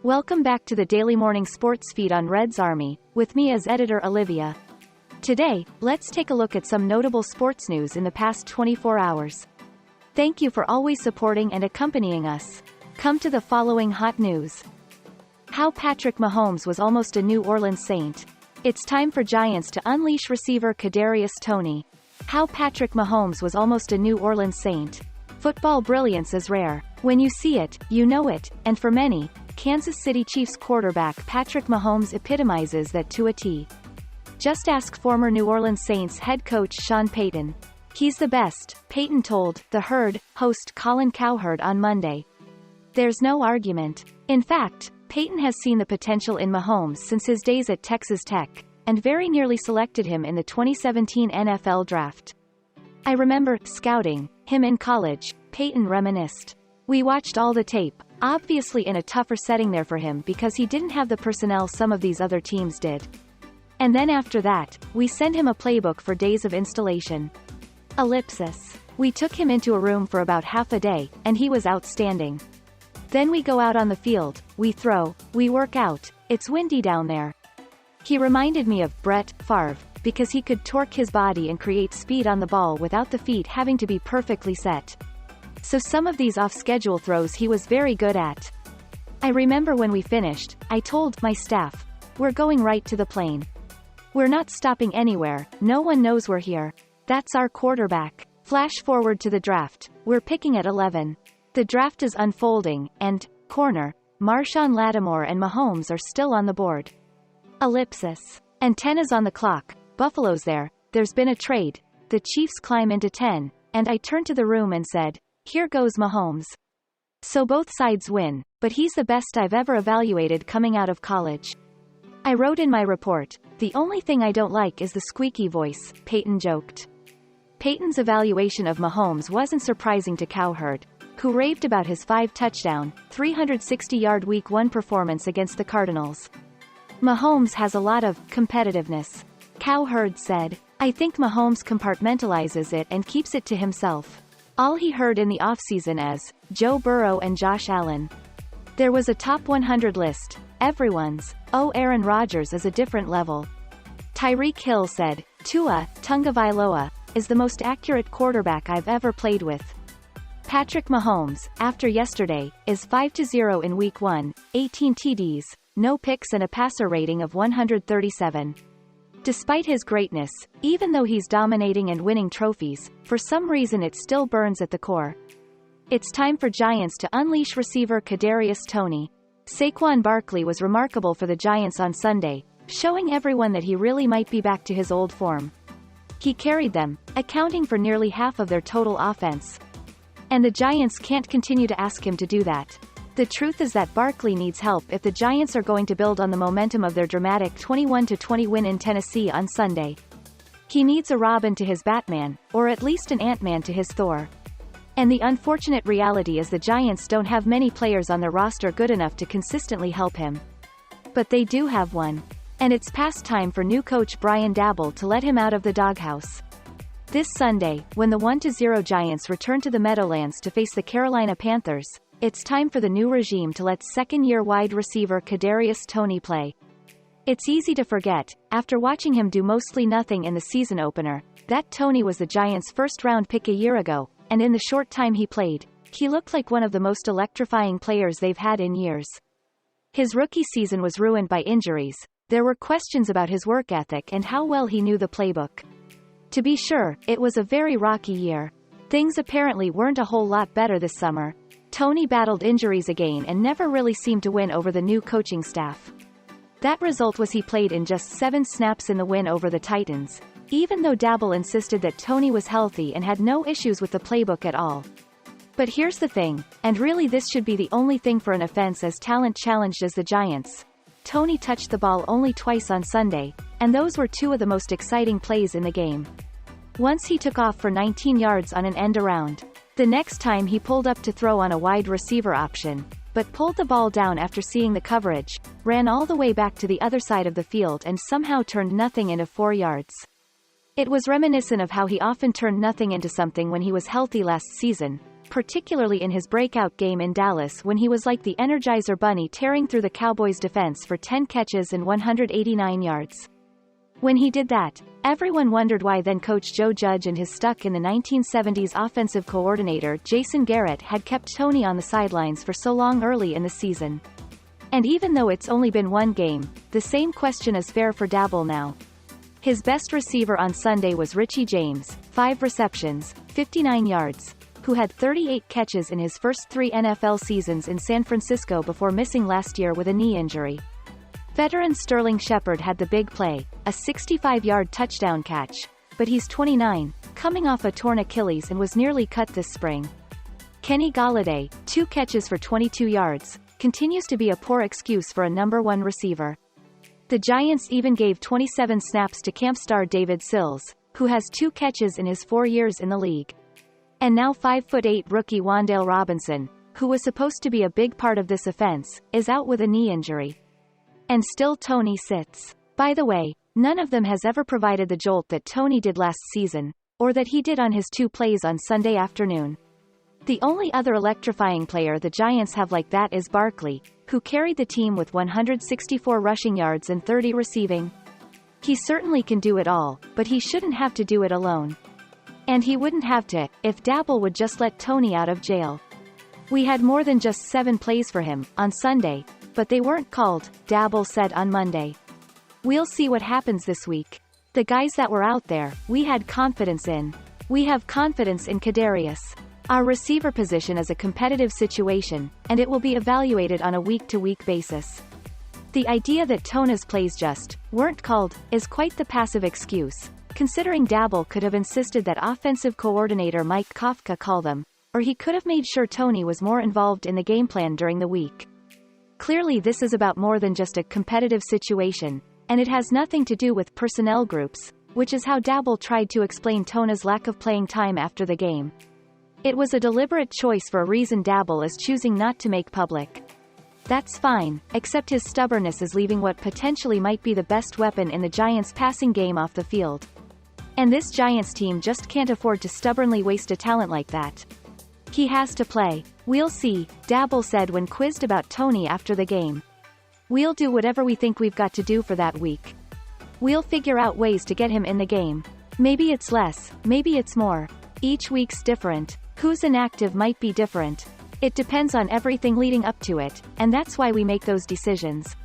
Welcome back to the daily morning sports feed on Reds Army, with me as editor Olivia. Today, let's take a look at some notable sports news in the past 24 hours. Thank you for always supporting and accompanying us. Come to the following hot news. How Patrick Mahomes was almost a New Orleans Saint. It's time for Giants to unleash receiver Kadarius Toney. How Patrick Mahomes was almost a New Orleans Saint. Football brilliance is rare. When you see it, you know it, and for many, Kansas City Chiefs quarterback Patrick Mahomes epitomizes that to a T. Just ask former New Orleans Saints head coach Sean Payton. He's the best, Payton told The Herd host Colin Cowherd on Monday. There's no argument. In fact, Payton has seen the potential in Mahomes since his days at Texas Tech, and very nearly selected him in the 2017 NFL Draft. I remember scouting him in college, Payton reminisced. We watched all the tape, obviously in a tougher setting there for him because he didn't have the personnel some of these other teams did. And then after that, we sent him a playbook for days of installation. Ellipsis. We took him into a room for about half a day, and he was outstanding. Then we go out on the field, we throw, we work out, it's windy down there. He reminded me of Brett Favre, because he could torque his body and create speed on the ball without the feet having to be perfectly set. So some of these off-schedule throws he was very good at. I remember when we finished, I told my staff, we're going right to the plane. We're not stopping anywhere, no one knows we're here. That's our quarterback. Flash forward to the draft, we're picking at 11. The draft is unfolding, and, corner, Marshawn Lattimore and Mahomes are still on the board. Ellipsis. And 10 is on the clock, Buffalo's there, there's been a trade, the Chiefs climb into 10, and I turned to the room and said, here goes Mahomes. So both sides win, but he's the best I've ever evaluated coming out of college. I wrote in my report, the only thing I don't like is the squeaky voice, Payton joked. Payton's evaluation of Mahomes wasn't surprising to Cowherd, who raved about his 5-touchdown, 360-yard Week 1 performance against the Cardinals. Mahomes has a lot of competitiveness. Cowherd said, I think Mahomes compartmentalizes it and keeps it to himself. All he heard in the offseason is, Joe Burrow and Josh Allen. There was a top 100 list, everyone's, oh Aaron Rodgers is a different level. Tyreek Hill said, Tua Tagovailoa is the most accurate quarterback I've ever played with. Patrick Mahomes, after yesterday, is 5-0 in Week 1, 18 TDs, no picks and a passer rating of 137. Despite his greatness, even though he's dominating and winning trophies, for some reason it still burns at the core. It's time for Giants to unleash receiver Kadarius Toney. Saquon Barkley was remarkable for the Giants on Sunday, showing everyone that he really might be back to his old form. He carried them, accounting for nearly half of their total offense. And the Giants can't continue to ask him to do that. The truth is that Barkley needs help if the Giants are going to build on the momentum of their dramatic 21-20 win in Tennessee on Sunday. He needs a Robin to his Batman, or at least an Ant-Man to his Thor. And the unfortunate reality is the Giants don't have many players on their roster good enough to consistently help him. But they do have one. And it's past time for new coach Brian Daboll to let him out of the doghouse. This Sunday, when the 1-0 Giants return to the Meadowlands to face the Carolina Panthers, it's time for the new regime to let second-year wide receiver Kadarius Toney play. It's easy to forget, after watching him do mostly nothing in the season opener, that Toney was the Giants' first-round pick a year ago, and in the short time he played, he looked like one of the most electrifying players they've had in years. His rookie season was ruined by injuries. There were questions about his work ethic and how well he knew the playbook. To be sure, it was a very rocky year. Things apparently weren't a whole lot better this summer. Toney battled injuries again and never really seemed to win over the new coaching staff. That result was he played in just 7 snaps in the win over the Titans, even though Daboll insisted that Toney was healthy and had no issues with the playbook at all. But here's the thing, and really this should be the only thing for an offense as talent-challenged as the Giants. Toney touched the ball only twice on Sunday, and those were 2 of the most exciting plays in the game. Once he took off for 19 yards on an end around. The next time he pulled up to throw on a wide receiver option, but pulled the ball down after seeing the coverage, ran all the way back to the other side of the field and somehow turned nothing into 4 yards. It was reminiscent of how he often turned nothing into something when he was healthy last season, particularly in his breakout game in Dallas when he was like the Energizer Bunny tearing through the Cowboys' defense for 10 catches and 189 yards. When he did that, everyone wondered why then-coach Joe Judge and his stuck in the 1970s offensive coordinator Jason Garrett had kept Toney on the sidelines for so long early in the season. And even though it's only been one game, the same question is fair for Daboll now. His best receiver on Sunday was Richie James, 5 receptions, 59 yards, who had 38 catches in his first 3 NFL seasons in San Francisco before missing last year with a knee injury. Veteran Sterling Shepard had the big play, a 65-yard touchdown catch, but he's 29, coming off a torn Achilles and was nearly cut this spring. Kenny Golladay, 2 catches for 22 yards, continues to be a poor excuse for a number 1 receiver. The Giants even gave 27 snaps to camp star David Sills, who has 2 catches in his 4 years in the league. And now 5'8" rookie Wan'Dale Robinson, who was supposed to be a big part of this offense, is out with a knee injury. And still Toney sits. By the way, none of them has ever provided the jolt that Toney did last season, or that he did on his 2 plays on Sunday afternoon. The only other electrifying player the Giants have like that is Barkley, who carried the team with 164 rushing yards and 30 receiving. He certainly can do it all, but he shouldn't have to do it alone. And he wouldn't have to, if Daboll would just let Toney out of jail. We had more than just 7 plays for him, on Sunday, but they weren't called, Daboll said on Monday. We'll see what happens this week. The guys that were out there, we had confidence in. We have confidence in Kadarius. Our receiver position is a competitive situation, and it will be evaluated on a week-to-week basis. The idea that Toney's plays just weren't called is quite the passive excuse, considering Daboll could have insisted that offensive coordinator Mike Kafka call them, or he could have made sure Toney was more involved in the game plan during the week. Clearly this is about more than just a competitive situation, and it has nothing to do with personnel groups, which is how Daboll tried to explain Toney's lack of playing time after the game. It was a deliberate choice for a reason Daboll is choosing not to make public. That's fine, except his stubbornness is leaving what potentially might be the best weapon in the Giants' passing game off the field. And this Giants team just can't afford to stubbornly waste a talent like that. He has to play. We'll see, Daboll said when quizzed about Toney after the game. We'll do whatever we think we've got to do for that week. We'll figure out ways to get him in the game. Maybe it's less, maybe it's more. Each week's different. Who's inactive might be different. It depends on everything leading up to it, and that's why we make those decisions.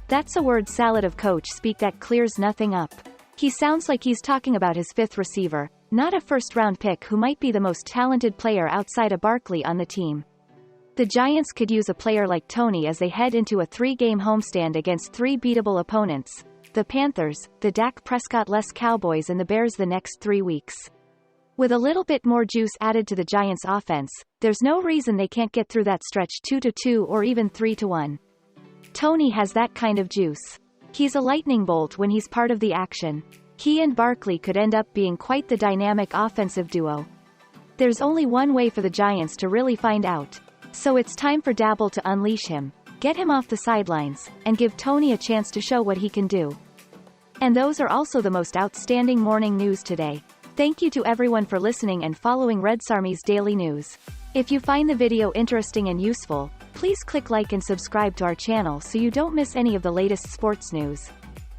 That's a word salad of coach speak that clears nothing up. He sounds like he's talking about his 5th receiver, not a first-round pick who might be the most talented player outside of Barkley on the team. The Giants could use a player like Toney as they head into a 3-game homestand against 3 beatable opponents, the Panthers, the Dak Prescott-less Cowboys and the Bears the next 3 weeks. With a little bit more juice added to the Giants' offense, there's no reason they can't get through that stretch 2-2 or even 3-1. Toney has that kind of juice. He's a lightning bolt when he's part of the action. He and Barkley could end up being quite the dynamic offensive duo. There's only one way for the Giants to really find out. So it's time for Daboll to unleash him, get him off the sidelines, and give Toney a chance to show what he can do. And those are also the most outstanding morning news today. Thank you to everyone for listening and following redsarmy's daily news. If you find the video interesting and useful, please click like and subscribe to our channel so you don't miss any of the latest sports news.